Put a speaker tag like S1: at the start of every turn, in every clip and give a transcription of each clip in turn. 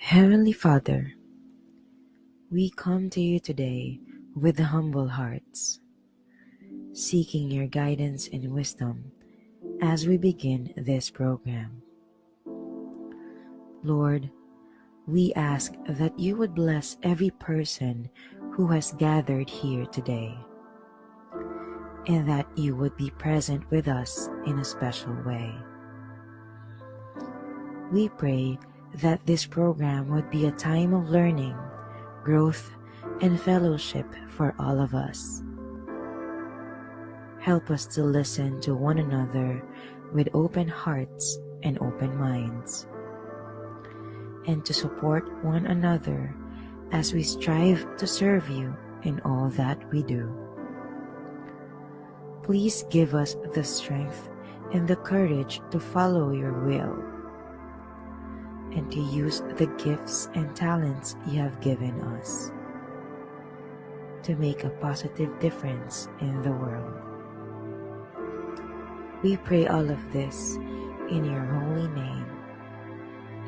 S1: Heavenly Father, we come to you today with humble hearts, seeking your guidance and wisdom as we begin this program. Lord, we ask that you would bless every person who has gathered here today, and that you would be present with us in a special way. We pray that this program would be a time of learning, growth, and fellowship for all of us. Help us to listen to one another with open hearts and open minds, and to support one another as we strive to serve you in all that we do. Please give us the strength and the courage to follow your will and to use the gifts and talents you have given us to make a positive difference in the world. We pray all of this in your holy name.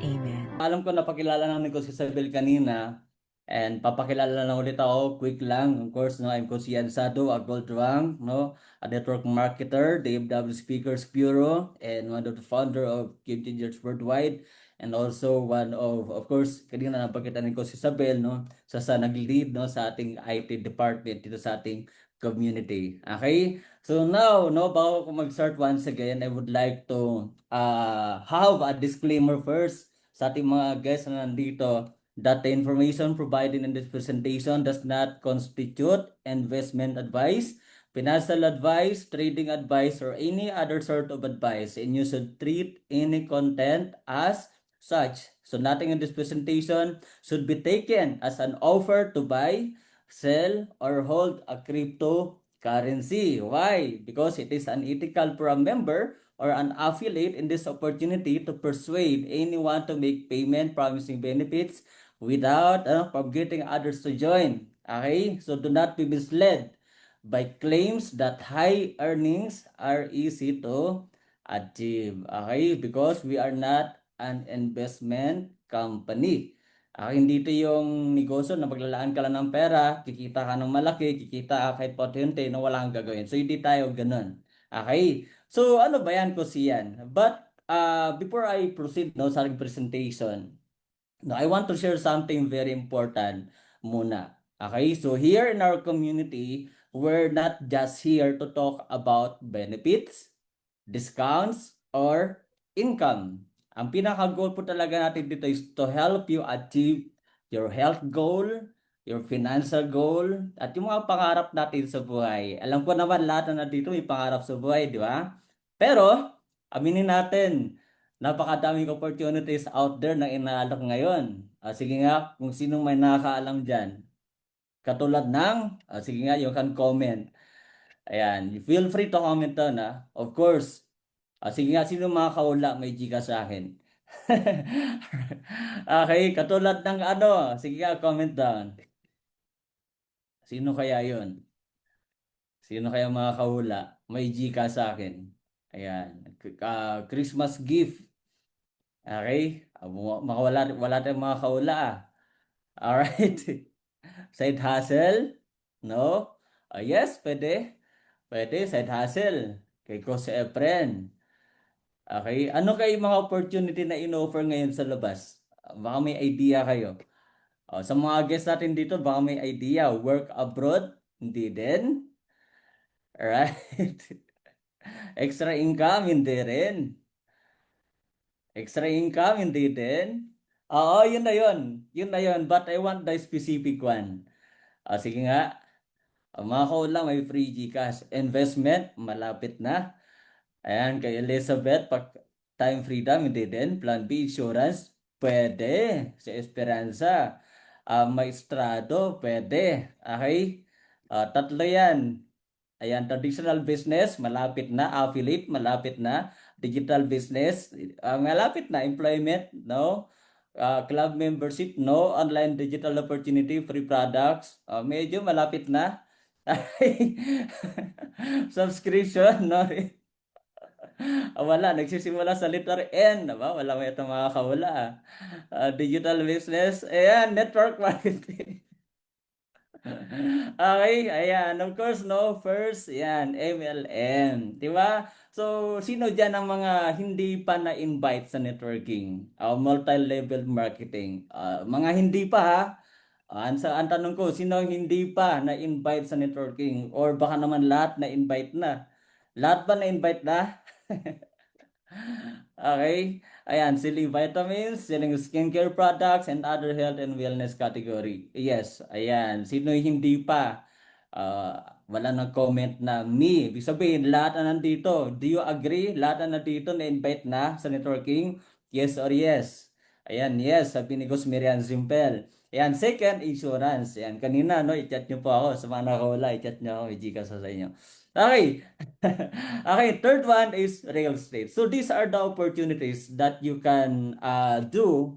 S1: Amen.
S2: Alam ko napakilala namin ko si Isabel kanina, and papakilala lang ulit ako, quick lang. Of course, no, I'm Coach Ian Sado, a Gold Rank, no, a network marketer, the FW Speakers Bureau, and one of the founder of Game Changers Worldwide, and also one of course, kanina napakitan ko si Isabel, no, sa nag-lead, no, sa ating IT department dito sa ating community. Okay? So now, no, bago ko mag-start once again, I would like to have a disclaimer first sa ating mga guests na nandito that the information provided in this presentation does not constitute investment advice, financial advice, trading advice, or any other sort of advice, and you should treat any content as such. So nothing in this presentation should be taken as an offer to buy, sell, or hold a cryptocurrency. Why? Because it is unethical for a member or an affiliate in this opportunity to persuade anyone to make payment promising benefits without getting others to join. Okay? So do not be misled by claims that high earnings are easy to achieve. Okay? Because we are not an investment company. Hindi ito yung negosyo na maglalaan ka lang ng pera, kikita ka ng malaki, kikita ka kahit potente na wala kang gagawin. So hindi tayo ganun. Okay? So ano ba yan ko siyan? But before I proceed no, sa aking presentation, no, I want to share something very important muna. Okay? So here in our community, we're not just here to talk about benefits, discounts, or income. Ang pinaka-goal po talaga natin dito is to help you achieve your health goal, your financial goal, at yung mga pangarap natin sa buhay. Alam ko naman lahat na nandito may pangarap sa buhay, di ba? Pero, aminin natin, napakadaming opportunities out there na inaalok ngayon. Sige nga, kung sino may nakakaalam dyan. Katulad ng, sige nga, you can comment. Ayan, feel free to comment down Of course, sige nga, sino mga kaula may Gcash sa akin? Okay, katulad ng ano, sige nga, comment down. Sino kaya yun? Sino kaya mga kahula? May Gcash sa akin. Ayan, Christmas gift. Okay, wala tayong mga kahula Alright. Side hustle? No? Yes, pwede. Pwede, side hustle. Kay Coach Efren. Okay, ano kayo mga opportunity na in-offer ngayon sa labas? Baka may idea kayo. Sa mga guests natin dito, baka may idea. Work abroad? Hindi din. Alright. Extra income? Hindi rin. Extra income? Hindi din. Oo, yun na yun. Yun na yun. But I want the specific one. Sige nga. Mga kaulang, may free Gcash. Investment? Malapit na. Ayan, kay Elizabeth, pag time freedom, hindi din. Plan B, insurance, pwede. Sa Esperanza, maestrado, pwede. Okay? Tatlo yan. Ayan, traditional business, malapit na. Affiliate, malapit na. Digital business, malapit na. Employment, no. Club membership, no. Online digital opportunity, free products, medyo malapit na. Subscription, no. Wala, nagsisimula sa letter N. Aba, wala mo ito makakawala. Digital business. Ayan, network marketing. Okay, ayan. Of course, no, first, ayan, MLM. Di ba? So, sino dyan ang mga hindi pa na-invite sa networking? Multi-level marketing. Mga hindi pa ha? Ang tanong ko, sino ang hindi pa na-invite sa networking? Or baka naman lahat na-invite na? Lahat ba na-invite na? Okay. Ayan, selling vitamins, selling skincare products, and other health and wellness category. Yes, ayan. Sino hindi pa? Wala nag-comment na me. Ibig sabihin, lahat na nandito. Do you agree? Lahat na nandito na-invite na sa networking? Yes or yes? Ayan, yes. Sabi ni Gus Miriam Zimpel. Ayan, second, insurance. Ayan, kanina, no, i-chat nyo po ako. Sa mga nakawala, i-chat nyo ako. I-gcash sa inyo. Okay. Okay, third one is real estate. So these are the opportunities that you can do,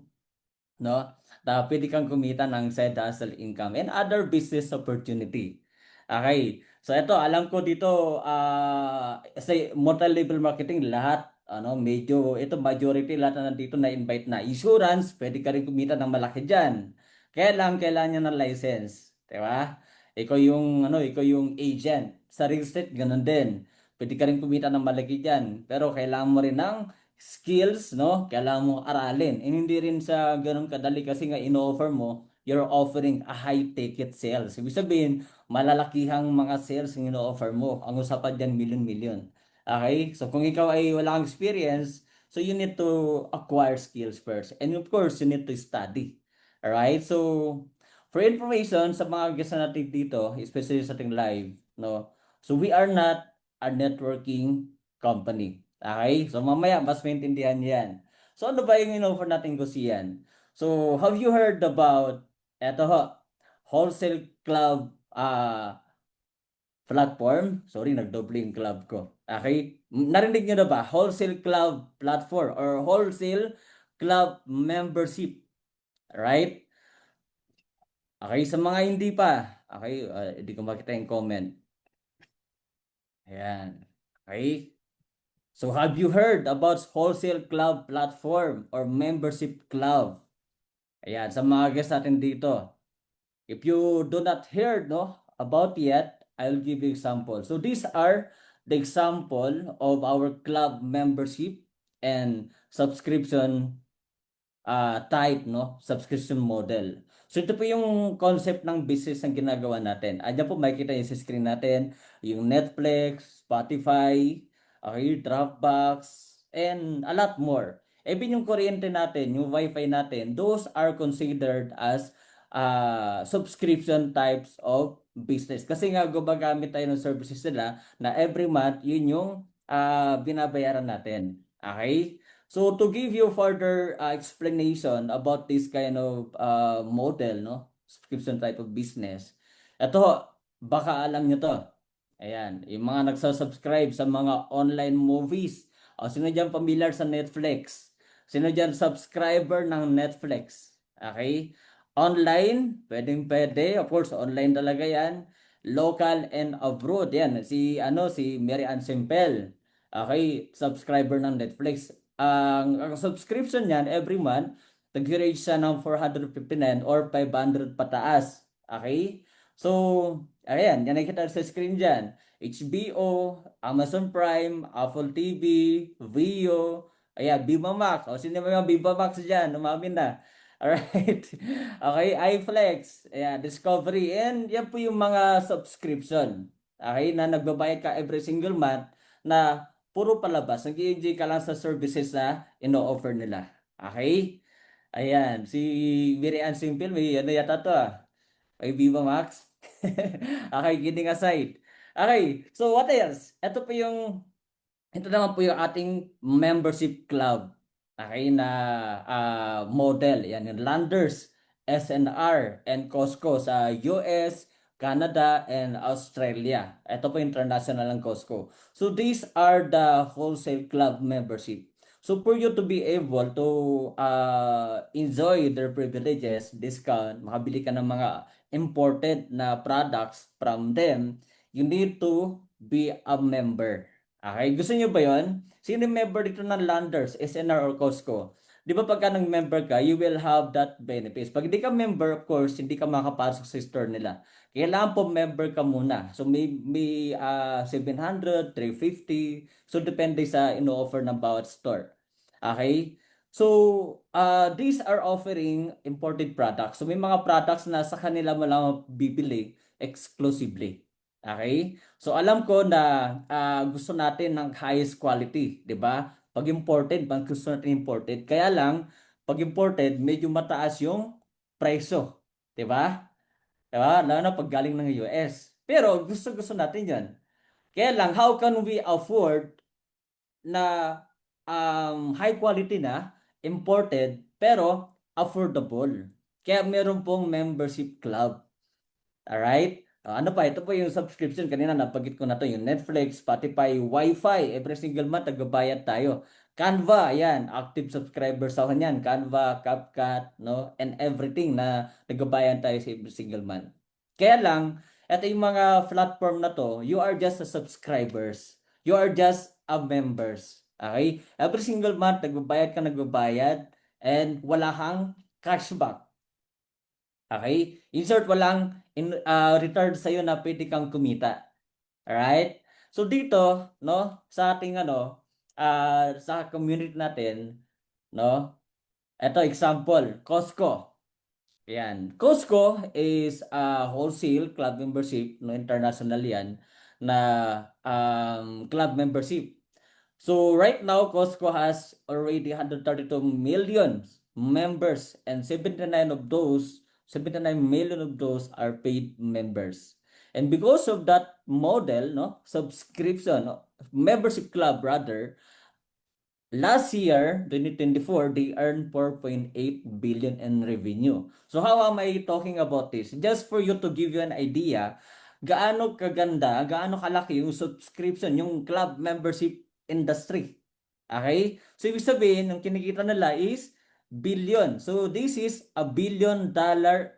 S2: no? Na pwede kang kumita ng side hustle income and other business opportunity. Okay. So ito, alam ko dito sa multi-level marketing lahat medyo ito majority lahat na nandito na invite na. Insurance, pwede ka rin kumita ng malaki diyan. Kaya lang kailangan niya ng license, 'di ba? Ikaw yung agent. Sa real estate ganun din. Pwede ka rin kumita ng malaki diyan, pero kailangan mo rin ng skills, no? Kailangan mo aralin. And hindi rin sa ganun kadali kasi nga ino-offer mo, you're offering a high ticket sales. Ibig sabihin, malalakihang mga sales yung ino-offer mo. Ang usapan dyan, million-million. Okay? So kung ikaw ay walang experience, so you need to acquire skills first. And of course, you need to study. Alright? So, for information sa mga guests natin dito, especially sa ating live, no? So we are not a networking company. Okay? So mamaya mas maintindihan yan. So ano ba yung in-offer natin Gusian? So have you heard about eto ho, wholesale club platform? Sorry, nagdoble yung club ko. Okay? Narinig nyo na ba? Wholesale club platform or wholesale club membership. Right? Okay, sa mga hindi pa. Okay, hindi ko makita yung comment. Ayan. Okay. So have you heard about wholesale club platform or membership club? Ayan, sa mga guests natin dito. If you do not hear about yet, I'll give you example. So these are the example of our club membership and subscription type, no? Subscription model. So ito po yung concept ng business ang ginagawa natin. Ayan po makikita yung sa screen natin, yung Netflix, Spotify, okay, Dropbox, and a lot more. Even yung kuryente natin, yung wifi natin, those are considered as subscription types of business. Kasi nga gumagamit tayo ng services nila na every month, yun yung binabayaran natin. Okay? So to give you further explanation about this kind of model, no, subscription type of business, ito, baka alam nyo to. Ayan, yung mga nagsasubscribe sa mga online movies. O, sino dyan familiar sa Netflix? Sino dyan subscriber ng Netflix? Okay? Online, pwedeng pwede. Of course, online talaga yan. Local and abroad. Yan, si Mary Ann Sempel. Okay, subscriber ng Netflix. Ang subscription niyan every month, nag-range siya ng 459 or 500 pataas. Okay? So, ayan, yan nakikita sa screen dyan. HBO, Amazon Prime, Apple TV, Vio, ayan, Viva Max. O, sino mga Viva Max dyan? Umamin na. Alright. Okay, iFlex, ayan, Discovery, and yan po yung mga subscription. Okay, na nagbabayad ka every single month na puro palabas. Nag-i-enjoy ka lang sa services na ino-offer nila. Okay? Ayan, si Miriam Simple, may ano yata to May Viva Max. Okay, kidding aside. Okay, so what else? Ito naman po yung ating membership club. Okay, na model. Yan yung Landers, SNR, and Costco sa US, Canada, and Australia. Ito po international ng Costco. So these are the wholesale club membership. So for you to be able to enjoy their privileges, discount, makabili ka ng mga imported na products from them, you need to be a member. Okay, gusto niyo ba yon? Sino yung member dito ng Landers, SNR or Costco? Di ba pagka nag-member ka, you will have that benefits. Pag hindi ka member, of course, hindi ka makapasok sa store nila. Kailangan po member ka muna. So may 700, 350. So depende sa ino-offer ng bawat store. Okay? So these are offering imported products. So may mga products na sa kanila mo lang bibili exclusively. Okay? So alam ko na gusto natin ng highest quality, 'di ba? Pag imported, pag gusto natin imported. Kaya lang pag imported, medyo mataas yung presyo, 'di ba? 'Di ba? Lalo na pag galing ng US. Pero gusto-gusto natin 'yan. Kaya lang how can we afford na high quality na imported pero affordable? Kaya meron pong membership club. Alright? Ano pa? Ito po yung subscription. Kanina napagit ko na to. Yung Netflix, Spotify, Wi-Fi. Every single month, nagbabayad tayo. Canva, yan. Active subscribers ako niyan. Canva, CapCut, no? And everything na nagbabayad tayo sa every single month. Kaya lang, ito yung mga platform na to, you are just a subscribers. You are just a members. Okay? Every single month, nagbabayad. And wala kang cashback. Okay? In short, walang return sa'yo na pwede kang kumita. Alright? So dito, no, sa ating sa community natin, no, ito example, Costco. Yan. Costco is a wholesale club membership, no, international yan, na club membership. So right now, Costco has already 132 million members, and 79 million of those are paid members. And because of that model, no, subscription, no, membership club rather, last year, 2024, they earned 4.8 billion in revenue. So how am I talking about this? Just for you to give you an idea, gaano kaganda, gaano kalaki yung subscription, yung club membership industry. Okay? So ibig sabihin, yung kinikita nila is billion. So this is a $1 billion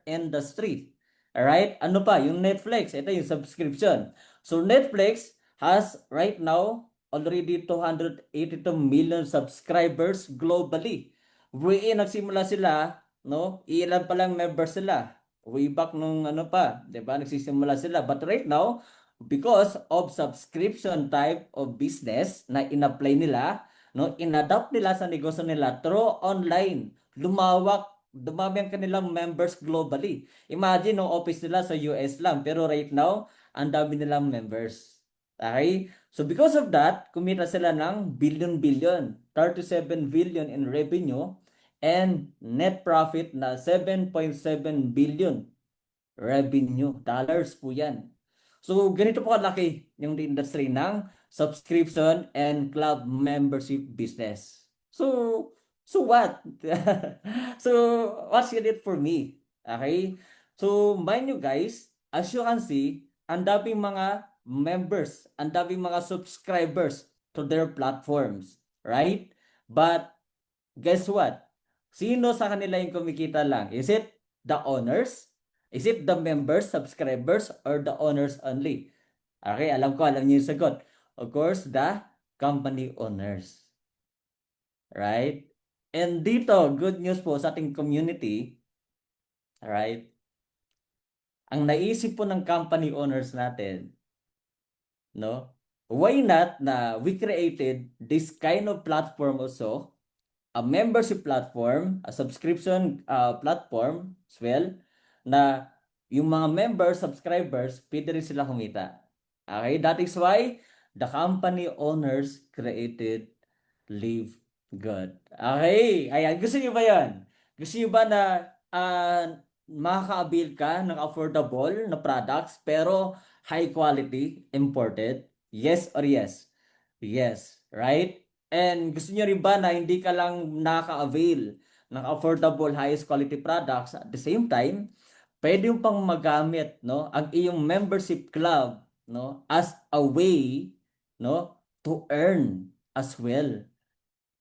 S2: industry. Alright? Ano pa? Yung Netflix. Ito yung subscription. So Netflix has right now already 282 million subscribers globally. Nagsimula sila, no? Ilan pa lang members sila. Way back nung ano pa, 'di ba? Nagsisimula sila. But right now, because of subscription type of business na in-apply nila, no? Inadapt nila sa negosyo nila through online. Dumami ang kanilang members globally. Imagine, no, office nila sa US lang, pero right now, ang dami nilang members. Okay? So because of that, kumita sila ng billion, 37 billion in revenue and net profit na 7.7 billion revenue. Dollars po yan. So ganito po kalaki yung industry ng subscription and club membership business. So what? So what's in it for me? Okay? So mind you guys, as you can see, ang daming mga members, ang daming mga subscribers to their platforms, right? But guess what? Sino sa kanila yung kumikita lang? Is it the owners? Is it the members, subscribers, or the owners only? Okay, alam niyo yung sagot. Of course, the company owners. Right? And dito, good news po sa ating community, right? Ang naisip po ng company owners natin, no? Why not na we created this kind of platform also, a membership platform, a subscription platform as well, na yung mga members, subscribers, pwede rin sila kumita. Okay, that is why the company owners created Live Good. Okay, ayan, gusto niyo ba yan? Gusto niyo ba na makaka-avail ka ng affordable na products pero high quality, imported? Yes or yes? Yes, right? And gusto niyo rin ba na hindi ka lang nakaka-avail ng affordable, highest quality products at the same time, pwede mo pang magamit, no, ang iyong membership club, no, as a way, no, to earn as well.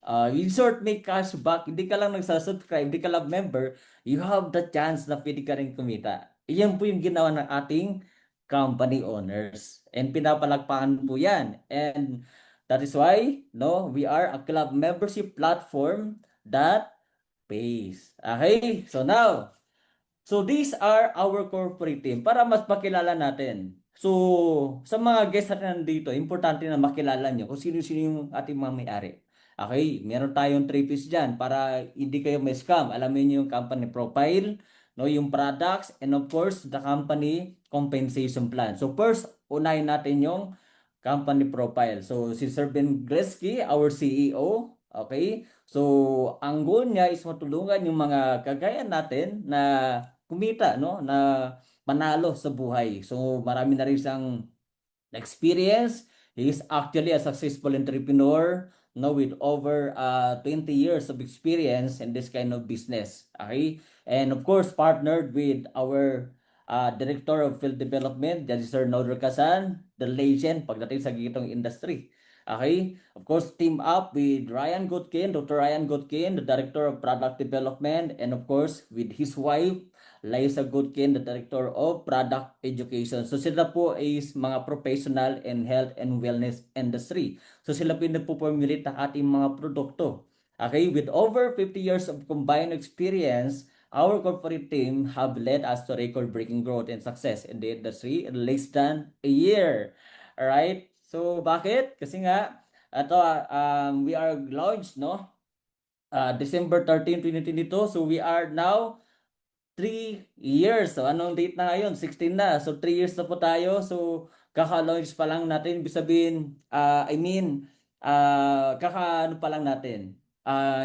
S2: In short, may cashback. Hindi ka lang nagsasubscribe, hindi ka lang member, you have the chance na pwede ka rin kumita. Iyan po yung ginawa ng ating company owners. And pinapalakpakan po yan. And That is why, no, we are a club membership platform that pays. Okay? So now, so these are our corporate team para mas makilala natin. So, sa mga guests natin nandito, importante na makilala nyo kung sino-sino yung ating mga may-ari. Okay, meron tayong 3 Ps dyan para hindi kayo may scam. Alamin nyo yung company profile, no, yung products, and of course, the company compensation plan. So first, unahin natin yung company profile. So si Sir Ben Gresky, our CEO, okay? So ang goal niya is matulungan yung mga kagaya natin na kumita, no, na manalo sa buhay. So marami na rin siyang experience. He is actually a successful entrepreneur, no, with over 20 years of experience in this kind of business. Okay? And of course, partnered with our Director of Field Development, that is Sir Nodor Kasan, the legend pagdating sa gitong industry. Okay? Of course, team up with Ryan Gutkin, Dr. Ryan Gutkin, the Director of Product Development, and of course, with his wife, Liza Goodkin, the Director of Product Education. So sila po is mga professional in health and wellness industry. So sila po yung nagpo-formulate ng ating mga produkto. Okay, with over 50 years of combined experience, our corporate team have led us to record-breaking growth and success in the industry in less than a year. Alright? So bakit? Kasi nga, ito, we are launched, no? December 13, 2022. So we are now 3 years. So, anong date na ngayon? 16 na. So, 3 years na po tayo. So, kaka-launch pa lang natin. Ibig sabihin, kaka-ano pa lang natin.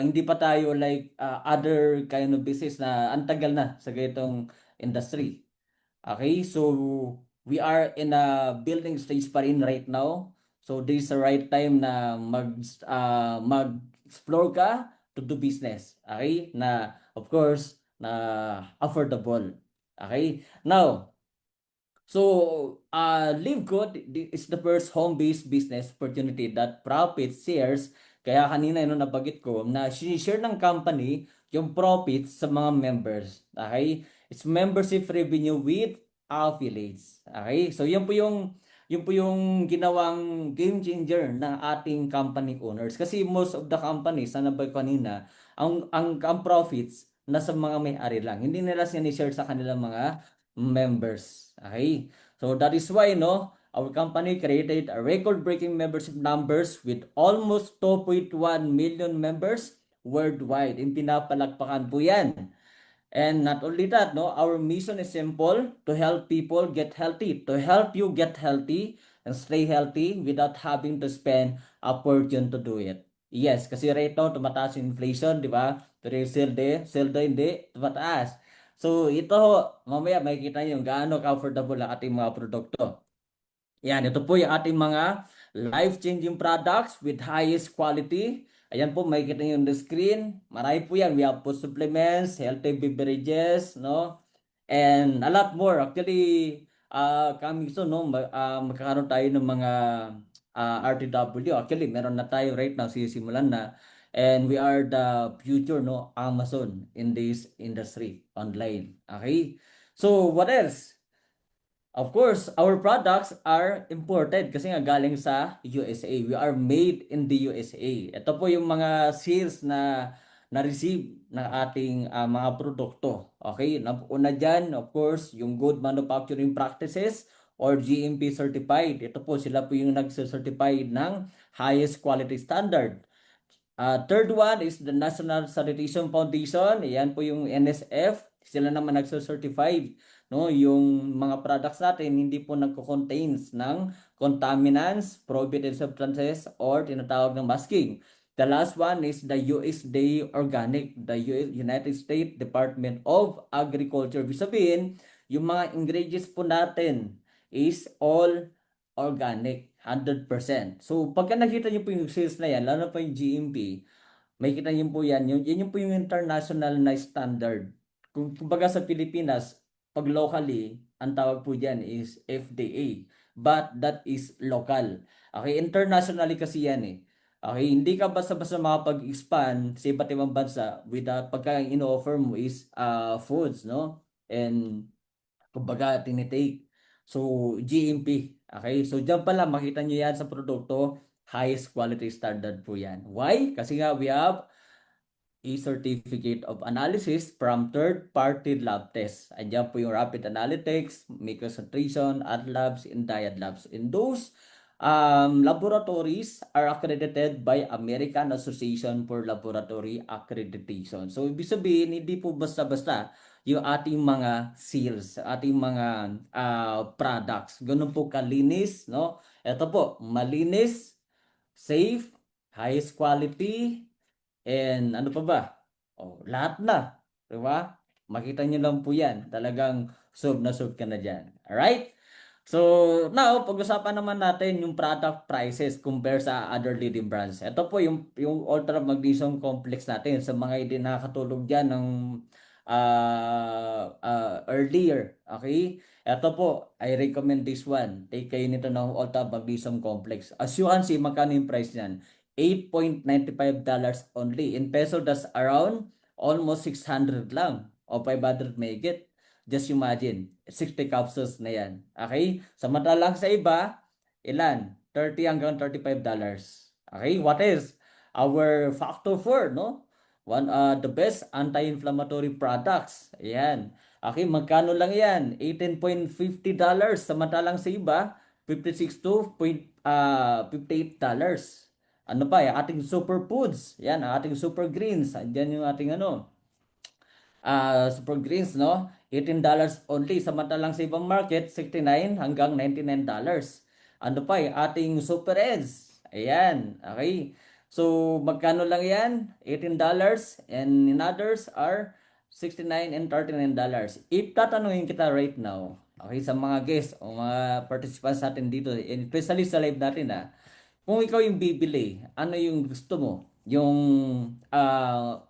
S2: Hindi pa tayo like other kind of business na antagal na sa ganitong industry. Okay, so we are in a building stage pa rin right now. So this is the right time na mag-explore ka to do business. Okay? Na of course na affordable. Okay? Now, so Live Good is the first home-based business opportunity that profits shares. Kaya kanina yun nabanggit ko na share ng company yung profits sa mga members. Okay? It's membership revenue with affiliates. Okay? So yun po yung ginawang game changer ng ating company owners. Kasi most of the companies na nabay kanina, ang profits nasa mga may-ari lang. Hindi nila sinishare sa kanilang mga members. Okay? So that is why, no, our company created a record-breaking membership numbers with almost 2.1 million members worldwide. Yung pinapalagpakan po yan. And not only that, no, our mission is simple: to help people get healthy, to help you get healthy and stay healthy without having to spend a fortune to do it. Yes, kasi right now tumataas yung inflation, di ba? Pero yung sweldo hindi, tumataas. So ito, mamaya makikita niyo gaano ka-affordable ang ating mga produkto. Yan, ito po yung ating mga life-changing products with highest quality. Ayan po, makikita nyo on the screen. Marami po yan. We have food supplements, healthy beverages, no? And a lot more. Actually, coming soon, no? Magkakaroon tayo ng mga RTW. Actually, meron na tayo right now, sisimulan na. And we are the future, no? Amazon in this industry, online. Okay? So, what else? Of course, our products are imported kasi nga galing sa USA. We are made in the USA. Ito po yung mga seals na na-receive ng ating mga produkto. Okay? Una dyan, of course, yung Good Manufacturing Practices or GMP certified. Ito po, sila po yung nag-certify ng highest quality standard. Third one is the National Sanitation Foundation. Yan po yung NSF. Sila naman nagso-certified, no? Yung mga products natin hindi po nagko-contains ng contaminants, prohibited substances, or tinatawag ng masking. The last one is the USDA Organic, the United States Department of Agriculture. Ibig sabihin, yung mga ingredients po natin is all organic, 100%. So, pagka nakita niyo po yung sales na yan, lalo pa yung GMP, may kita niyo po yan, yun po yung international na standard. Kumbaga sa Pilipinas, pag locally, ang tawag po dyan is FDA. But that is local. Okay, internationally kasi yan eh. Okay, hindi ka basta-basta makapag-expand sa iba't ibang bansa without pagka in-offer mo is foods, no? And kumbaga tinitake. So, GMP. Okay? So, dyan pala makita nyo yan sa produkto. highest quality standard po yan. Why? Kasi nga we have a certificate of analysis from third-party lab tests. Andiyan po yung rapid analytics, micronutrition, AdLabs, and DiaLabs. And those laboratories are accredited by American Association for Laboratory Accreditation. So, ibig sabihin, hindi po basta-basta yung ating mga seals, ating mga products. Ganun po kalinis, no? Ito po, malinis, safe, highest quality, and ano pa ba? Oh, lahat na. Di ba? Makita nyo lang po yan. Talagang solve ka na dyan. Alright? So, now, pag-usapan naman natin yung product prices compare sa other leading brands. Ito po yung Ultra Magnesium Complex natin sa mga hindi nakakatulog dyan ng earlier. Okay? Ito po, I recommend this one. Take kayo nito ng Ultra Magnesium Complex. As you can see, magkano yung price niyan? $8.95 only. In peso, that's around almost 600 lang. O 500 may get. Just imagine, 60 capsules na yan. Okay? Samantalang sa iba, ilan? 30 hanggang $35. Okay? What is? Our Factor 4, no? The best anti-inflammatory products. Ayan. Okay, magkano lang yan? $18.50. Samantalang sa iba, 56 to $58. Ano pa, yung ating superfoods. Yan, ating super greens. Andiyan yung ating super greens, no? $18 only. Samantalang sa ibang market, 69 hanggang $99. Ano pa, yung ating super eggs. Ayan, okay. So, magkano lang yan? $18 and in others are 69 and $39. If tatanungin kita right now, okay, sa mga guests o mga participants natin dito, and especially sa live natin kung ikaw yung bibili, ano yung gusto mo? Yung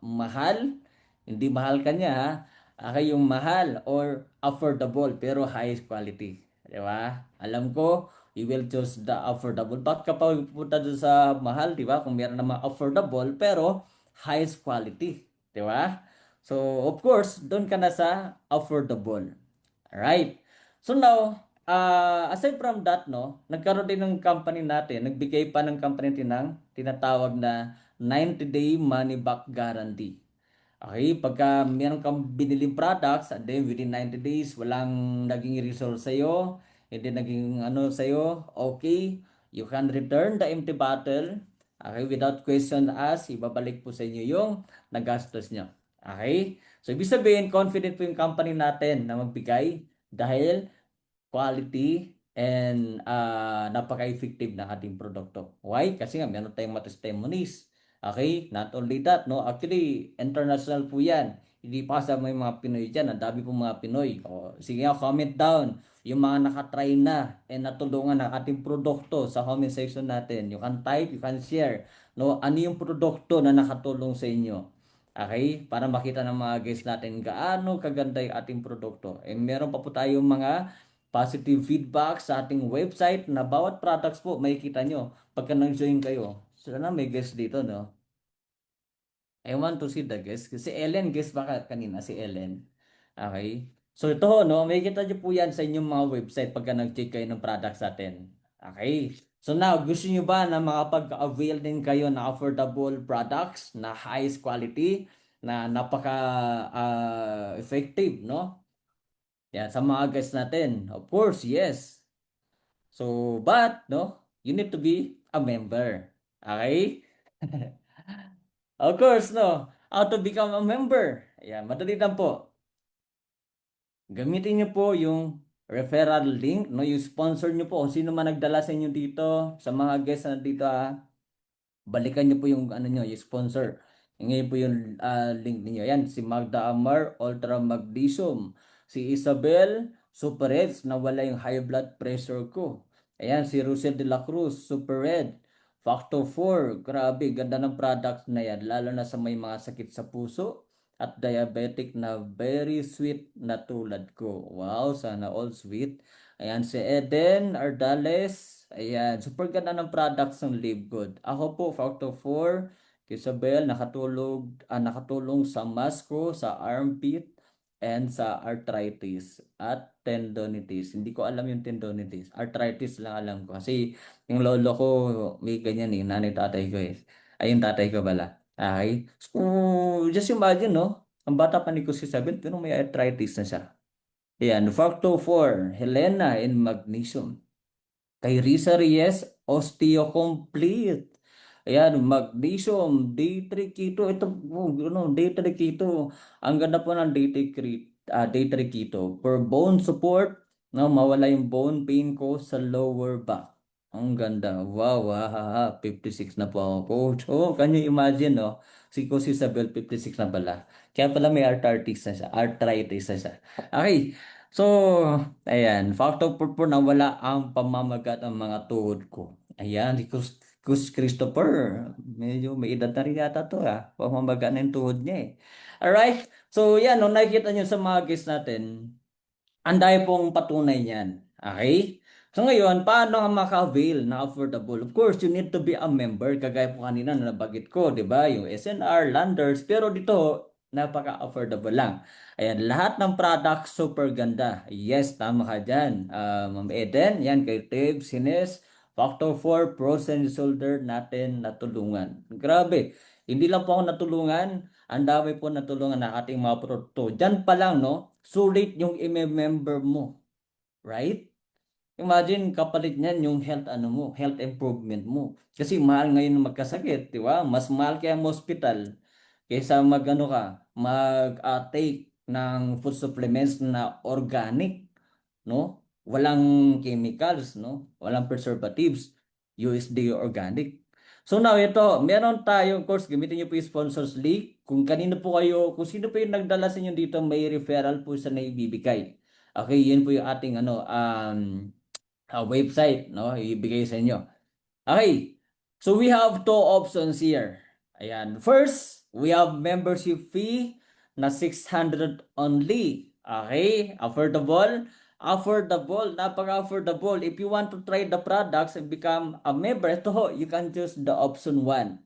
S2: mahal, hindi mahal ka niya Okay, yung mahal or affordable pero highest quality. Di ba? Alam ko, you will choose the affordable. Bakit ka pa pupunta doon sa mahal, di ba? Kung meron naman affordable pero highest quality. Di ba? So, of course, doon ka na sa affordable. Alright. So now, aside from that, no, nagkaroon din ng company natin, nagbigay pa ng company natin ng tinatawag na 90-day money back guarantee. Okay, pagka meron kang biniling products and then within 90 days walang naging result sa'yo, hindi naging sa'yo, okay, you can return the empty bottle, okay, without question asked, ibabalik po sa inyo yung nagastos nyo. Okay? So, ibig sabihin, confident po yung company natin na magbigay dahil quality and napaka-effective ng ating produkto. Why? Kasi nga meron tayong mga testimonies. Okay? Not only that, no? Actually, international po yan. Hindi pa sa may mga Pinoy dyan. Ang dami po mga Pinoy. O, sige nga, comment down yung mga nakatry na and natulungan ng ating produkto sa comment section natin. You can type, you can share. No? Ano yung produkto na nakatulong sa inyo? Okay? Para makita ng mga guests natin gaano kaganda yung ating produkto. And meron pa po tayong mga positive feedback sa ating website na bawat products po makikita nyo pagka nag-join kayo. Sana may guest dito, no? I want to see the guest. Si Ellen, guest ba kanina? Si Ellen. Okay. So ito, no? Makikita nyo po yan sa inyong mga website pagka nag-check kayo ng products natin. Okay. So now, gusto nyo ba na makapag-avail din kayo na affordable products na highest quality, na napaka-effective, no? Yan, sa mga guests natin. Of course, yes. So, but, no, you need to be a member. Okay? Of course, no. How to become a member? Ayan, madali lang po. Gamitin niyo po yung referral link, no? Yung sponsor niyo po. Kung sino man nagdala sa inyo dito, sa mga guests na dito, balikan niyo po yung niyo, yung sponsor. Ngayon po yung link niyo. Yan, si Magda Amar, Ultra Magnesium. Si Isabel, Super Reds, nawala yung high blood pressure ko. Ayan, si Rosel de la Cruz, Super Red. Factor 4, grabe, ganda ng product na yan. Lalo na sa may mga sakit sa puso at diabetic na very sweet na tulad ko. Wow, sana all sweet. Ayan, si Eden Ardales. Ayan, super ganda ng products ng Live Good. Ako po, Factor 4, Isabel, nakatulong sa mask ko, sa armpit, and sa arthritis at tendonitis. Hindi ko alam yung tendonitis. Arthritis lang alam ko. Kasi yung lolo ko, may ganyan eh. Nanay tatay ko eh. Ay, yung tatay ko bala. Okay? So, just imagine, no? Ang bata pa ni Kusy Isabel, pero may arthritis na siya. Ayan. Factor 4, Helena in magnesium. Kay Risa Reyes, osteocomplete. Ayan, magnesium, D3 keto. Ito, D3 keto. Ang ganda po ng D3 keto. For bone support, no, mawala yung bone pain ko sa lower back. Ang ganda. Wow, 56 na po ako, coach. Oh, can you imagine, no? Si Isabel, 56 na pala. Kaya pala may arthritis na siya. Okay. So, ayan, factor po na wala ang pamamagat ng mga tuhod ko. Ayan, si Kus Christopher, medyo may edad na rin yata to pamamagat na yung tuhod niya eh. Alright, so yan, nung nakikita nyo sa mga guests natin, ang dami pong patunay niyan. Okay? So ngayon, paano nga maka-avail na affordable? Of course, you need to be a member. Kagaya po kanina na nabagit ko, di ba? Yung SNR, Landers. Pero dito, napaka-affordable lang. Ayan, lahat ng products super ganda. Yes, tama ka dyan. Ma'am Eden, yan kay Tib, Sines, Factor 4, Frozen Shoulder natin natulungan. Grabe. Hindi lang po ako natulungan. Ang dami po natulungan na ating mga produkto. Diyan pa lang, no? Sulit yung i-member mo. Right? Imagine kapalit niyan yung health improvement mo. Kasi mahal ngayon magkasakit, di ba? Mas mahal kaya ang hospital kaysa mag-take ng food supplements na organic, no? Walang chemicals, no? Walang preservatives, USD organic. So now ito, meron tayong course, gamitin niyo po yung sponsors link. Kung kanino po kayo, kung sino po yung nagdala sa inyo dito, may referral po sa naibibigay. Okay, yun po yung ating website, no? Ibigay sa inyo. Okay. So we have two options here. Ayan. First, we have membership fee na 600 only. Okay? Affordable. Affordable. Napaka-affordable. If you want to try the products and become a member, ito, you can choose the option 1.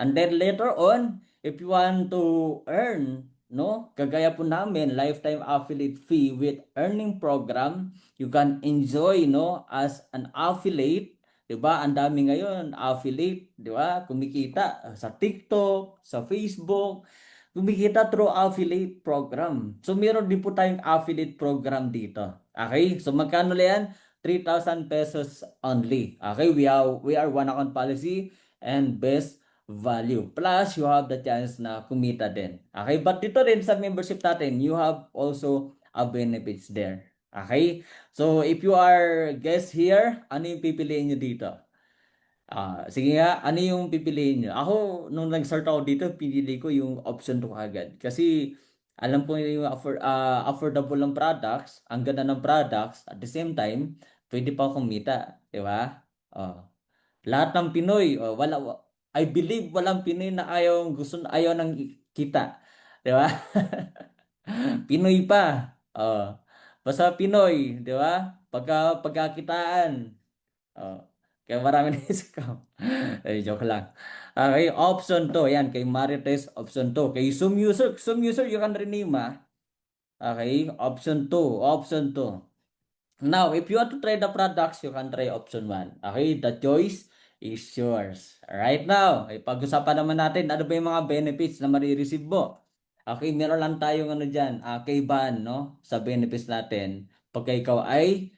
S2: And then later on, if you want to earn, no, kagaya po namin, lifetime affiliate fee with earning program, you can enjoy, no, as an affiliate, 'di ba? Ang dami ngayon affiliate, 'di ba? Kumikita sa TikTok, sa Facebook, kumikita through affiliate program. So meron din po tayong affiliate program dito. Okay? So magkano yan? 3,000 pesos only. Okay? We are one account policy and best value. Plus, you have the chance na kumita din. Okay? But dito rin sa membership natin, you have also a benefits there. Okay? So, if you are guest here, ano yung pipiliin nyo dito? Sige nga, ano yung pipiliin nyo? Ako, nung nag-start ako dito, pinili ko yung option 2 agad. Kasi, alam ko yung affordable ng products, ang ganda ng products, at the same time, pwede pa akong kumita. Di ba? Lahat ng Pinoy, I believe walang Pinoy na ayaw ng kita. Di ba? Pinoy pa. Basta Pinoy, di ba? Pagkakitaan. Kaya marami na scam. Ay, joke lang. Okay, option 2. Yan, kay Marites, option 2. Kay Zoom user, you can rename Okay, option 2. Option 2. Now, if you want to try the products, you can try option 1. Okay, the choice is yours. Right now, pag-usapan naman natin ano ba yung mga benefits na marireceive mo. Okay, meron lang tayong dyan, kaibahan, no, sa benefits natin. Pagka ikaw ay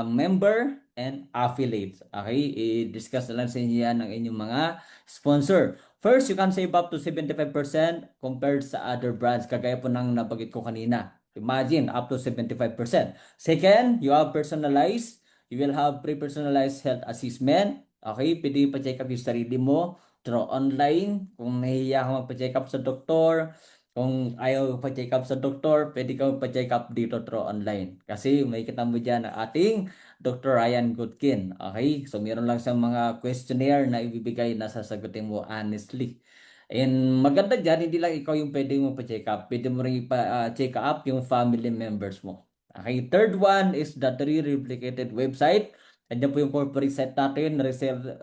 S2: member and affiliate. Okay, i-discuss na lang sa inyo yan ng inyong mga sponsor. First, you can save up to 75% compared sa other brands. Kagaya po ng nabagit ko kanina. Imagine, up to 75%. Second, you have personalized. You will have pre-personalized health assessment. Okay, pwede pa-check up yung sarili mo through online. Kung nahihiya ka magpa-check up sa doktor, kung ayaw pa-check up sa doktor, pwede ka pa-check up dito through online. Kasi may kita mo dyan ang ating Dr. Ryan Goodkin. Okay, so meron lang sa mga questionnaire na ibibigay na sasagutin mo honestly. And maganda dyan, hindi lang ikaw yung pwede mo pa-check up. Pwede mo rin pa-check up yung family members mo. Okay, third one is the 3 replicated website. Andiyan po yung corporate site natin,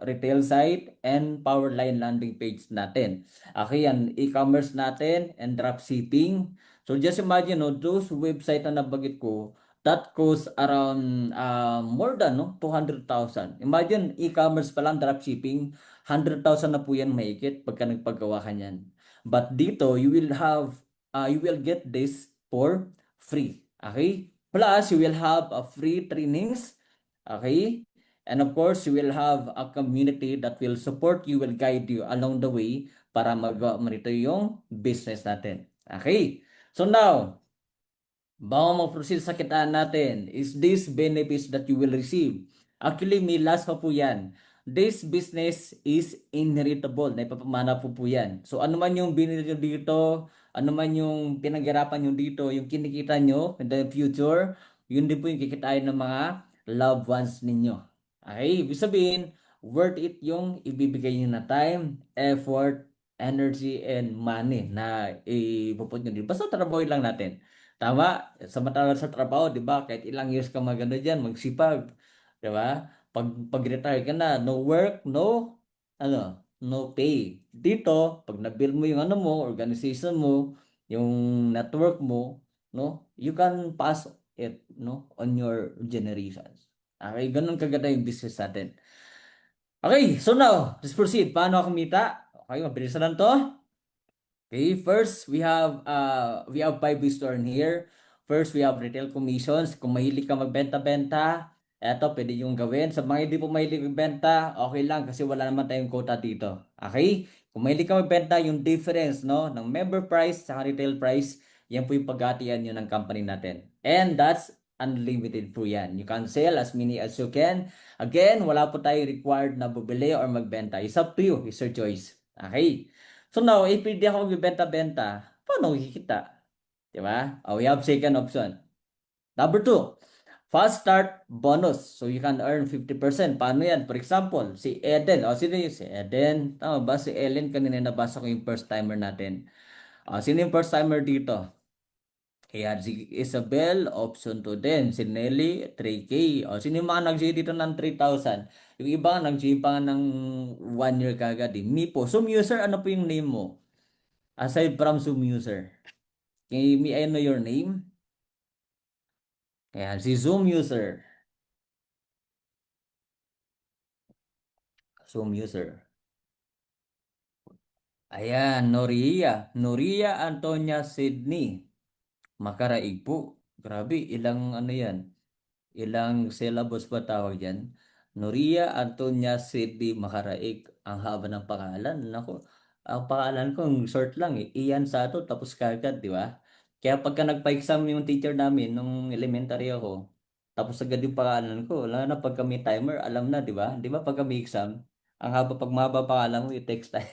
S2: retail site, and Powerline landing page natin. Okay, yan, e-commerce natin and dropshipping. So just imagine, no, those website na nabanggit ko, that costs around more than, no, 200,000. Imagine, e-commerce pa lang, dropshipping, 100,000 na po yan mahigit pagka nagpagawa ka niyan. But dito, you will get this for free. Okay? Plus, you will have a free trainings. Okay? And of course, you will have a community that will support you, will guide you along the way para magawa mo nito yung business natin. Okay? So now, bago mag-proceed sa kitaan natin, is this benefits that you will receive? Actually, may last pa po yan. This business is inheritable. Naipapamana po yan. So, ano man yung binili nyo dito, ano man yung pinaghirapan nyo dito, yung kinikita nyo in the future, yun din po yung kikitain ng mga loved ones ninyo. Okay? Ibig sabihin, worth it yung ibibigay nyo na time, effort, energy, and money na ipuput nyo dito. Basta trabahoin lang natin. Tama, samantalang sa trabaho, 'di ba? Kahit ilang years ka magano diyan, magsipag, 'di ba? Pag-retire ka na, no work, no pay. Dito, pag na-build mo yung ano mo, organization mo, yung network mo, no? You can pass it, no, on your generations. Okay, ganun kaganda yung business natin. Okay, so now, let's proceed. Paano ako kumita? Okay, mabilis na lang to. Okay, first we have five ways to earn here. First, we have retail commissions. Kung mahilig ka magbenta-benta, eto pwede yung gawin. Sa mga hindi po mahilig magbenta, okay lang kasi wala naman tayong quota dito. Okay? Kung mahilig ka magbenta, yung difference, no, ng member price sa retail price, yan po yung paghatian nyo ng company natin. And that's unlimited po yan. You can sell as many as you can. Again, wala po tayo required na bubili or magbenta. It's up to you. It's your choice. Okay? So now, if hindi ako magbenta-benta, paano kikita? Diba? We have second option. Number 2, fast start bonus. So you can earn 50%. Paano yan? For example, si Eden. Sino yung si Eden? Tama ba? Si Ellen, kanina nabasa ko yung first timer natin. Sino yung first timer dito? Kaya si Isabel, option 2 din. Si Nelly, 3K. Sino yung mga nag-J dito ng 3,000? Yung iba, nag-J pa ng 1 year kagad. Me po. So, user, ano po yung name mo? Aside from Zoom user. May I know your name? Ayan, si Zoom user. Zoom user. Ayan, Noria. Noria Antonia Sydney. Makaraig po. Grabe, ilang ano yan? Ilang syllables ba tawag yan? Noria Antonia Sydney Makaraig. Ang haba ng pangalan. Nako, ang pangalan ko, short lang eh. Ian Sato, tapos kagad, di ba? Kaya pagka nagpa-exam yung teacher namin nung elementary ako, tapos agad yung pangalan ko, wala na pagka may timer, alam na, di ba? Di ba pagka may exam, ang haba pag mahaba pangalan mo, i-text tayo.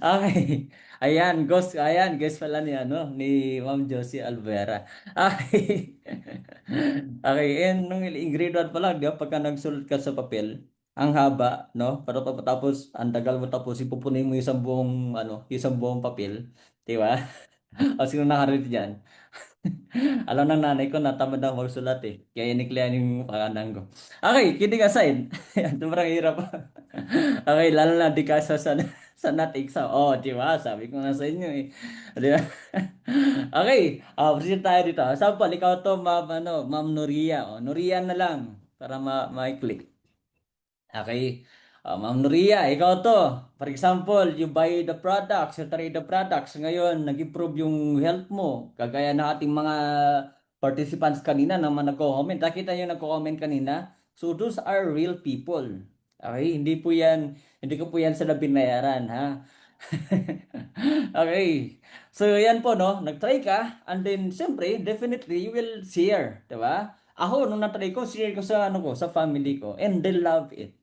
S2: Okay. Ayan, guest pala ni ano, ni Ma'am Josie Alvera. Okay. Okay, and nung grade 1 pa lang, di ba, pagka nagsulat ka sa papel, ang haba, no? Para tapos, ang tagal mo tapos, ipupunin mo isang buong, ano, isang buong papel. Di ba? O, sino nakarito dyan? Alam ng nanay ko, natamad ako magsulat eh. Kaya iniklian yung pakanan ko. Okay, kidding aside. Sobrang hirap. Okay, lalo na di ka sa not exam. Oh, di ba? Sabi ko na sa inyo eh. Di ba? Okay, proceed tayo dito. Sample, ikaw to, Ma'am Noria. Noria na lang para ma-click. Okay. Ma'am Noria, ikaw to. For example, you buy the products, you try the products. Ngayon, nag-improve yung health mo. Kagaya ng ating mga participants kanina naman nagko-comment. Nakita nyo nagko-comment kanina? So, those are real people. Okay, hindi ko po yan sila binayaran, ha? Okay. So, yan po, no? Nag-try ka, and then, siyempre, definitely, you will share, di ba? Ako, nung na-try ko, share ko sa, ano ko, sa family ko, and they love it.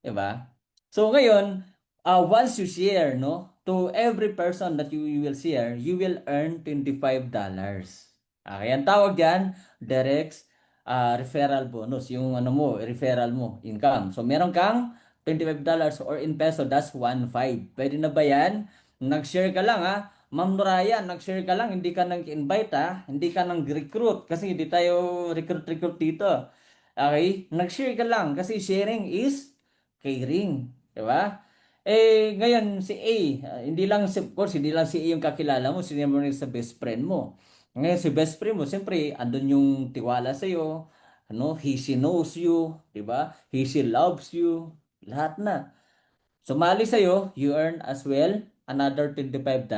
S2: Diba? So ngayon, once you share, no, to every person that you will share, you will earn $25. Okay, ang tawag diyan, direct referral bonus, yung ano mo, referral mo, income. So meron kang $25 or in peso, that's 1.5. Pwede na ba yan? Nag-share ka lang ha. Ma'am Noraya, nag-share ka lang, hindi ka nag-invite ha, hindi ka nang-recruit kasi hindi tayo recruit dito. Okay? Nag-share ka lang kasi sharing is caring, 'di ba? Ngayon si A, hindi lang of course, hindi lang si A yung kakilala mo, sinama mo rin sa best friend mo. Ngayon si best friend mo, siyempre, andun yung tiwala sa iyo, ano, she knows you, 'di ba? She loves you, lahat na. Sumali sa iyo, you earn as well another $25.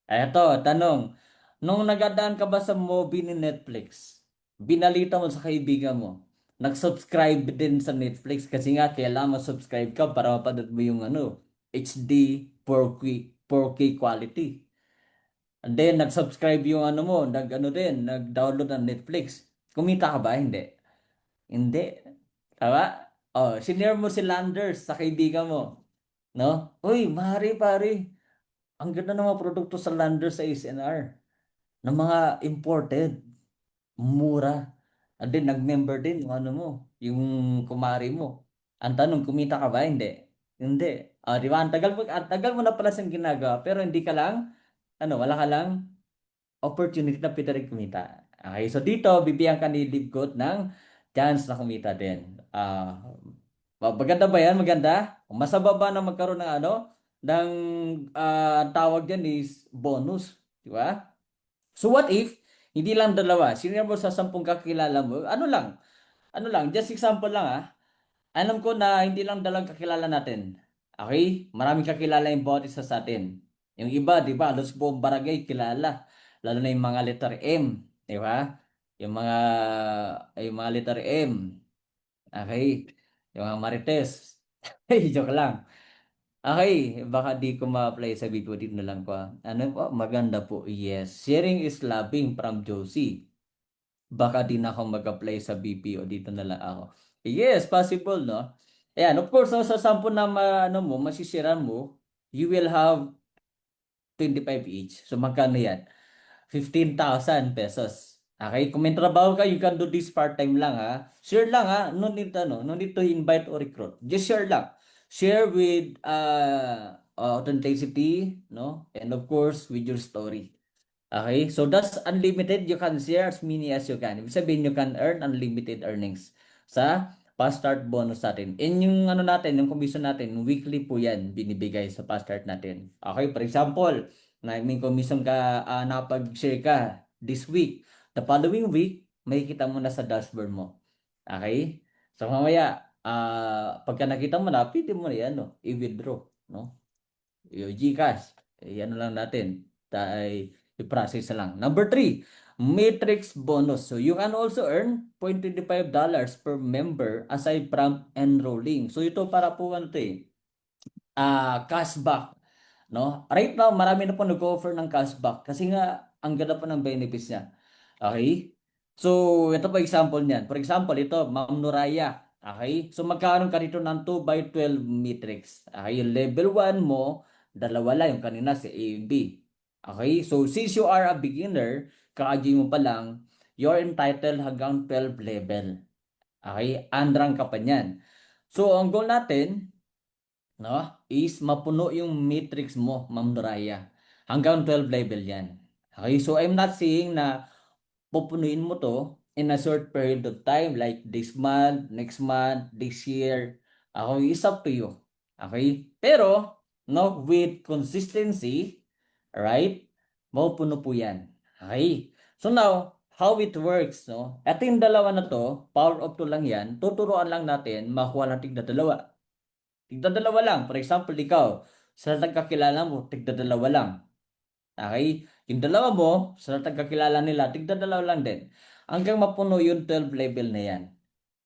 S2: Eto, tanong, nung nagadaan ka ba sa movie ni Netflix, binalita mo sa kaibigan mo, nag-subscribe din sa Netflix kasi nga kailangan mag-subscribe ka para mapanood mo yung ano, HD 4K, 4K quality. And then, nag-subscribe yung ano mo, nag-ano din, nag-download ng Netflix. Kumita ka ba? Hindi. Hindi. Tama? Oh, sinare mo si Landers sa kaibigan mo. No? Uy, pare. Ang ganda ng mga produkto sa Landers sa SNR. Ng mga imported, mura. And then nag-member din yung ano mo, yung kumari mo. Ang tanong, kumita ka ba? Hindi. Hindi. Di ba? Ang tagal mo na pala siyang ginagawa, pero hindi ka lang, wala ka lang opportunity na pwede rin kumita. Okay, so dito, bibigyan ka ni Libgot ng chance na kumita din. Maganda ba yan? Maganda? Masaba ba na magkaroon ng ng ang tawag dyan is bonus. Di ba? So what if, hindi lang dalawa, sino mo sa 10 kakilala mo, ano lang, just example lang alam ko na hindi lang dalawang kakilala natin. Okay? Maraming kakilala yung bawat isa sa atin. Yung iba, di ba, halos buong barangay kilala. Lalo na yung mga letter M. Di ba? Yung mga letter M. Okay? Yung mga Marites. Joke lang. Okay, baka di ko ma-apply sa video dito na lang ko. Ano po? Maganda po. Yes. Sharing is loving from Josie. Baka di na ako mag-apply sa BPO. Dito na lang ako. Yes, possible, no? Ayan, of course, no, sa 10 na masisira mo, you will have 25 each. So, magkano yan? 15,000 pesos. Okay? Kung may trabaho ka, you can do this part-time lang, ha? Share lang, ha? No need to invite or recruit. Just share lang. Share with authenticity, no? And of course, with your story. Okay? So, that's unlimited. You can share as many as you can. Ibig sabihin, you can earn unlimited earnings sa fast start bonus natin. And yung natin, yung commission natin, weekly po yan binibigay sa fast start natin. Okay? For example, may commission ka, nakapag-share ka this week. The following week, makikita mo na sa dashboard mo. Okay? So, mamaya, pagka nakita mo na, pwede mo na yan, no? I-withdraw, no? Yung GCash, ano lang natin, i-process na lang. Number 3, matrix bonus. So you can also earn $25 per member aside from enrolling. So ito para po ano to cashback, no? Right now, marami na po nag-offer ng cashback kasi nga ang ganda po ng benefits niya. Okay? So, ito po example niyan. For example, ito, Ma'am Noraya. Okay? So, magkaroon ka dito ng 2x12 matrix. Okay? Yung level 1 mo, dalawa lang. Yung kanina si A and B. Okay? So, since you are a beginner, kaka-G mo pa lang, you're entitled hanggang 12 level. Okay? Unrank ka pa niyan. So, ang goal natin, no, is mapuno yung matrix mo, Ma'am Noraya. Hanggang 12 level yan. Okay? So, I'm not saying na pupunuin mo to in a short period of time like this month, next month, this year. Okay, it's up to you. Okay? Pero, no, with consistency, right? Mapupuno po yan. Okay? So now, how it works, no? Ito yung dalawa na to, power of 2 lang yan, tuturuan lang natin makuha ng tigda dalawa. Tigda dalawa lang. For example, ikaw, sa nagkakilala mo, tigda dalawa lang. Okay? Yung dalawa mo, sa nagkakilala nila, tigda dalawa lang din. Hanggang mapuno yung 12 level na yan.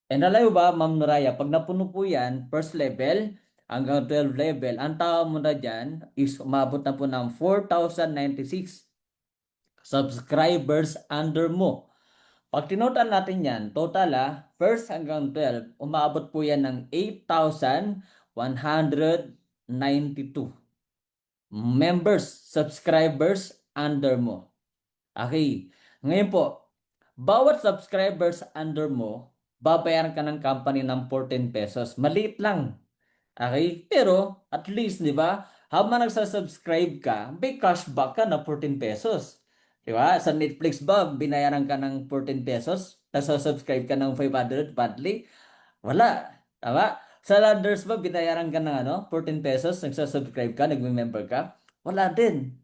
S2: And alam mo ba, Ma'am Noraya, pag napuno po yan, first level, hanggang 12 level, ang tao mo na dyan is umabot na po ng 4,096 subscribers under mo. Pag tinotal natin yan, total first hanggang 12, umabot po yan ng 8,192 members, subscribers under mo. Okay. Ngayon po, bawat subscribers under mo, babayaran ka ng company ng 14 pesos. Maliit lang. Okay? Pero, at least, di ba, habang nagsasubscribe ka, may cashback ka na 14 pesos. Di ba? Sa Netflix ba, binayaran ka ng 14 pesos? Nagsasubscribe ka ng 500 monthly? Wala. Tama? Sa Landers ba, binayaran ka ng ano, 14 pesos, nagsasubscribe ka, nagme-member ka? Wala din.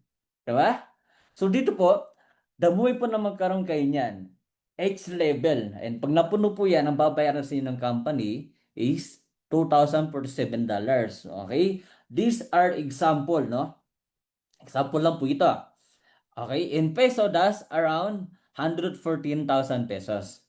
S2: Diba? So dito po, the more po na magkaroon kayo niyan, H level, and pag napuno po yan, ang babayaran sa inyo ng company is $2,047. Okay? These are example, no? Example lang po ito. Okay? In peso, that's around 114,000 pesos.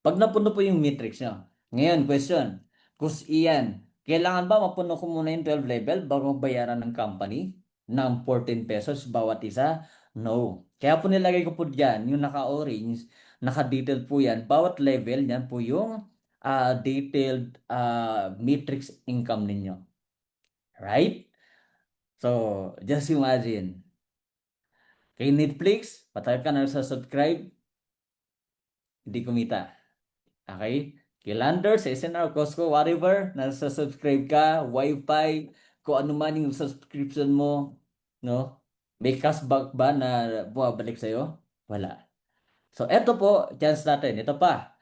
S2: Pag napuno po yung matrix nyo. Ngayon, question. Kus iyan, kailangan ba mapuno ko muna yung 12 level bago bayaran ng company ng 14 pesos bawat isa? No. Kaya po nilagay ko po dyan, yung naka-orange, naka-detailed po yan. Bawat level, yan po yung detailed matrix income ninyo. Right? So, just imagine. Kay Netflix, patay ka na sa subscribe, hindi kumita. Okay? Kay Landers, SNR, Costco, whatever, nasa subscribe ka, Wi-Fi, kung ano man yung subscription mo, no? May cashback ba na bumabalik sa'yo? Wala. So, eto po, chance natin. Ito pa,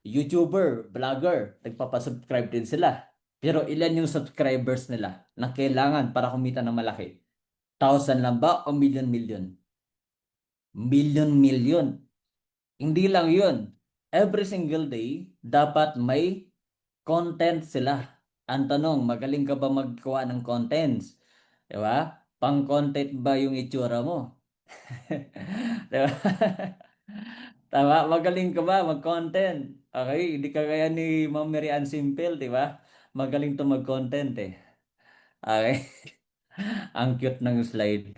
S2: YouTuber, vlogger, nagpapasubscribe din sila. Pero ilan yung subscribers nila na kailangan para kumita ng malaki? 1,000 lang ba o million-million? Million-million. Hindi lang yun. Every single day, dapat may content sila. Ang tanong, magaling ka ba magkuha ng contents? Di ba? Pang-content ba yung itsura mo? Di ba? Tama, magaling ka ba mag-content? Okay, hindi ka kaya ni Ma'am Mary Ann Simple, di ba? Magaling to mag-content eh. Okay. Ang cute ng slide.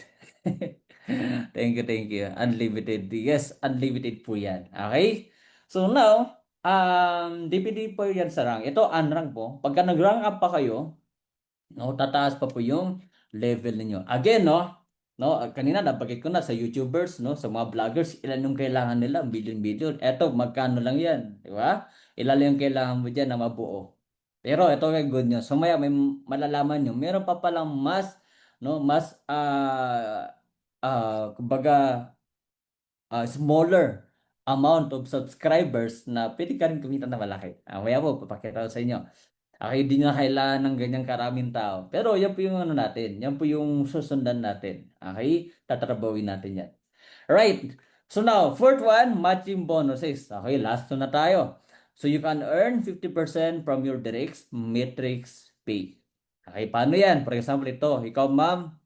S2: Thank you, thank you. Unlimited. Yes, unlimited po yan. Okay? So now, DPD po yan sa rank. Ito, unrank po. Pagka nag-rank up pa kayo, no, tataas pa po yung level ninyo. Again, kanina nabanggit ko na sa YouTubers, no, sa mga vloggers, ilan yung kailangan nila? Billion-billion. Eto, magkano lang yan, di ba? Ilan yung kailangan mo dyan na mabuo. Pero ito kay good news. So maya may malalaman nyo, meron pa palang mas, no, mas, kumbaga, smaller amount of subscribers na pwede ka rin kumita na malaki. Maya po, papakita ko sa inyo. Okay, hindi na kailangan ng ganyang karaming tao. Pero yan po yung ano natin. Yan po yung susundan natin. Okay? Tatrabawin natin yan. Right. So now, fourth one, matching bonuses. Okay, last two na tayo. So you can earn 50% from your direct matrix pay. Okay, paano yan? For example, ito. Ikaw, Ma'am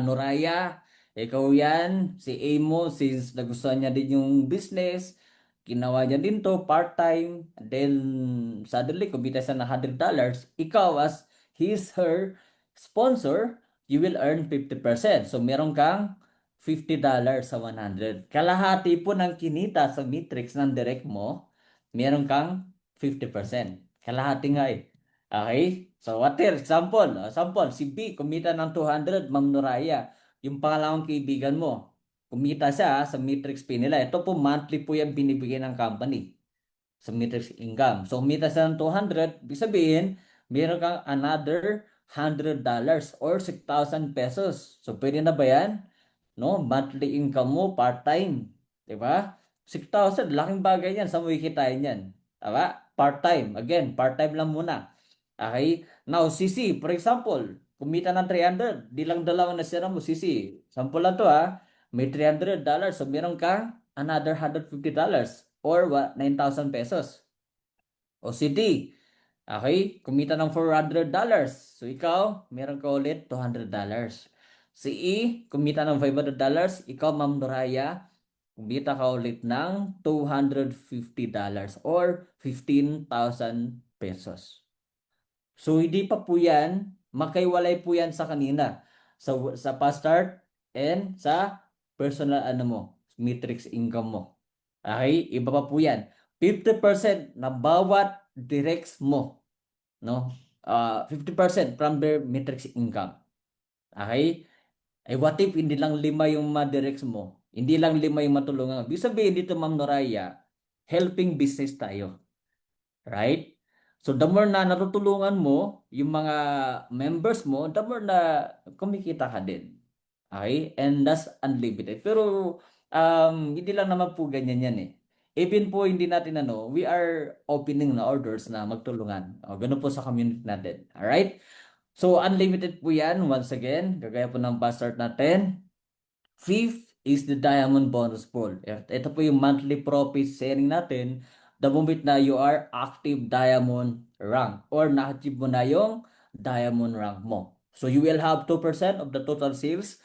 S2: Noraya, ikaw yan, si Amo, since nagustuhan niya din yung business, ginawa niya din to part-time, then suddenly kumita siya ng $100, ikaw as her sponsor, you will earn 50%. So meron kang $50 sa 100. Kalahati po ng kinita sa matrix ng direct mo, meron kang 50%. Kalahati nga eh. Okay? So, what else? Example. Example, si B, kumita ng 200, Ma'am Noraya. Yung pangalawang kaibigan mo, kumita siya sa matrix pay nila. Ito po, monthly po yung binibigay ng company sa matrix income. So, kumita siya ng 200, ibig sabihin, meron kang another $100 or 6,000 pesos. So, pwede na ba yan? No? Monthly income mo, part-time. Diba? 6,000, laking bagay yan. Saan mo kikitain yan? Diba? Part-time. Again, part-time lang muna. Okay? Now, CC, for example, kumita ng 300, di lang dalawa na sira mo, CC. Sample lang to ha. May $300, so meron ka another $150 or 9,000 pesos. O si D, okay, kumita ng $400. So ikaw, meron ka ulit $200. Si E, kumita ng $500. Ikaw, Ma'am Doraya, kumita ka ulit ng $250 or 15,000 pesos. So, hindi pa po yan, makaiwalay po yan sa kanina. Sa past start and sa personal matrix income mo. Okay? Iba pa po yan. 50% na bawat directs mo. No? 50% from their matrix income. Okay? Ay what if hindi lang 5 yung ma-directs mo? Hindi lang 5 yung matulungan. Ibig sabihin dito, Ma'am Noraya, helping business tayo. Right? So the more na natutulungan mo yung mga members mo, the more na kumikita ka din. Okay? And that's unlimited. Pero hindi lang naman po ganyan yan eh. even po hindi natin we are opening na orders na magtulungan. O, ganun po sa community natin. Alright? So, unlimited po yan. Once again, kagaya po ng bastard natin. Fifth is the diamond bonus pool. Ito po yung monthly profit sharing natin the moment na you are active diamond rank or na-achieve mo na yung diamond rank mo. So, you will have 2% of the total sales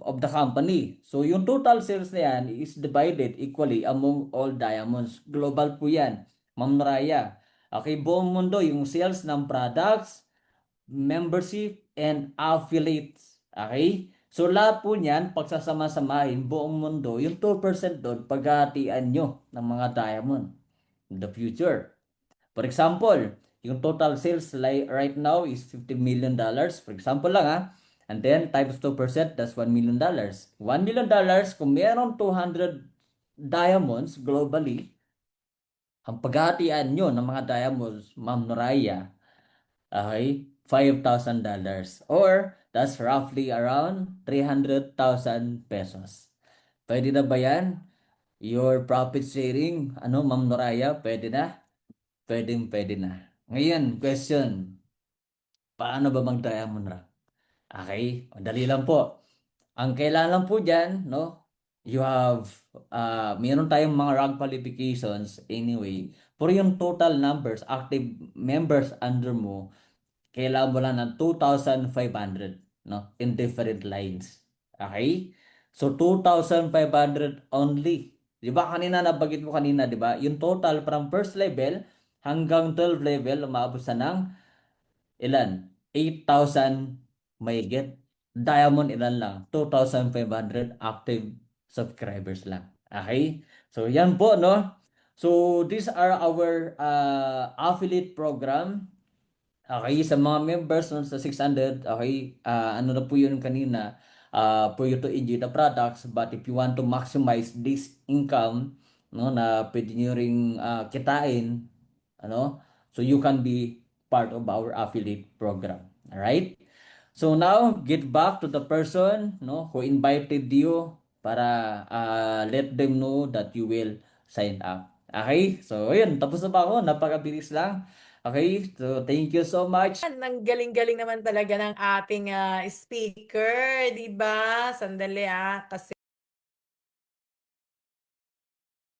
S2: of the company. So, yung total sales na yan is divided equally among all diamonds. Global po yan, Ma'am Noraya. Okay, buong mundo, yung sales ng products, membership, and affiliates. Okay? So, lahat po niyan, pagsasama-samahin, buong mundo, yung 2% doon, paghahatian nyo ng mga diamond in the future. For example, yung total sales right now is $50 million. For example lang and then times 2%, that's $1 million. $1 million, kung meron 200 diamonds globally, ang paghahatian nyo ng mga diamonds, Ma'am Noraya, okay, $5,000. Or, that's roughly around 300,000 pesos. Pwede na ba yan? Your profit sharing, Ma'am Noraya, pwede na? Pwede na. Ngayon, question. Paano ba mag-diamond rank? Okay, madali lang po. Ang kailangan lang po dyan, you have, meron tayong mga rank qualifications anyway. Pero yung total numbers, active members under mo, kailangan mo lang ng 2,500, in different lines. Okay? So, 2,500 only. Di ba kanina, nabagit mo kanina, di ba? Yung total from first level hanggang 12 level, umabot sa ng ilan? 8,000 may get. Diamond ilan lang? 2,500 active subscribers lang. Okay? So, yan po, no? So, these are our affiliate program. Okay, sa mga members nun sa 600, okay, ano na po yun kanina, for you to enjoy the products, but if you want to maximize this income, na pwede nyo ring kitain, so you can be part of our affiliate program. Alright? So now, get back to the person, who invited you para let them know that you will sign up. Okay? So, ayun, tapos na ba ako? Napakabilis lang. Okay, so thank you so much.
S3: Ang galing-galing naman talaga ng ating speaker, 'di ba? Sandali kasi